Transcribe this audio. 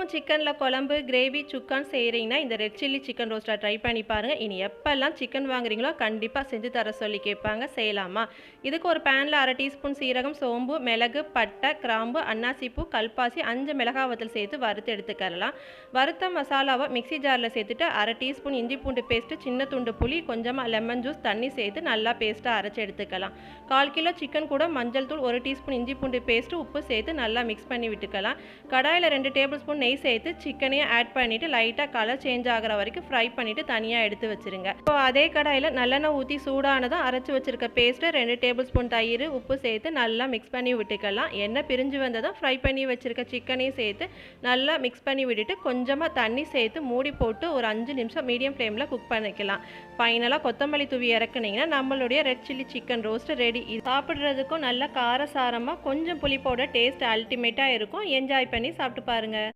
தினமும் சிக்கனில் குழம்பு கிரேவி சுக்கான் செய்கிறீங்கன்னா இந்த ரெட் சில்லி சிக்கன் ரோஸ்ட்டை ட்ரை பண்ணி பாருங்கள். இனி எப்போல்லாம் சிக்கன் வாங்குறீங்களோ கண்டிப்பாக செஞ்சு தர சொல்லி கேட்பாங்க. செய்யலாமா? இதுக்கு ஒரு பேனில் 1/2 டீஸ்பூன் சீரகம், சோம்பு, மிளகு, பட்டை, கிராம்பு, அன்னாசிப்பூ, கல்பாசி, 5 மிளகாய் வத்தல் சேர்த்து வறுத்து எடுத்துக்கலாம். வறுத்த மசாலாவை மிக்சி ஜாரில் சேர்த்துட்டு 1/2 டீஸ்பூன் இஞ்சி பூண்டு பேஸ்ட்டு, சின்ன துண்டு புளி, கொஞ்சமாக லெமன் ஜூஸ், தண்ணி சேர்த்து நல்லா பேஸ்ட்டாக அரைச்சி எடுத்துக்கலாம். 1/4 கிலோ சிக்கன் கூட மஞ்சள் தூள், 1 டீஸ்பூன் இஞ்சி பூண்டு பேஸ்ட்டு, உப்பு சேர்த்து நல்லா மிக்ஸ் பண்ணி விட்டுக்கலாம். கடாயில் 2 டேபிள் ஸ்பூன் நெய் சேர்த்து சிக்கனையும் ஆட் பண்ணிவிட்டு லைட்டாக கலர் சேஞ்ச் ஆகிற வரைக்கும் ஃப்ரை பண்ணிவிட்டு தனியாக எடுத்து வச்சுருங்க. இப்போ அதே கடாயில் நல்லெண்ணெய் ஊற்றி சூடானதும் அரைச்சி வச்சுருக்க பேஸ்ட்டு, 2 டேபிள் ஸ்பூன் தயிர், உப்பு சேர்த்து நல்லா மிக்ஸ் பண்ணி விட்டுக்கலாம். எண்ணெய் பிரிஞ்சு வந்ததும் ஃப்ரை பண்ணி வச்சுருக்க சிக்கனையும் சேர்த்து நல்லா மிக்ஸ் பண்ணி விட்டுட்டு கொஞ்சமாக தண்ணி சேர்த்து மூடி போட்டு ஒரு 5 நிமிஷம் மீடியம் ஃப்ளேமில் குக் பண்ணிக்கலாம். ஃபைனலாக கொத்தமல்லி தூவி இறக்குனீங்கன்னா நம்மளுடைய red chilli chicken roast ready. சாப்பிட்றதுக்கும் நல்ல காரசாரமாக கொஞ்சம் புளிப்போட டேஸ்ட் அல்டிமேட்டாக இருக்கும். என்ஜாய் பண்ணி சாப்பிட்டு பாருங்கள்.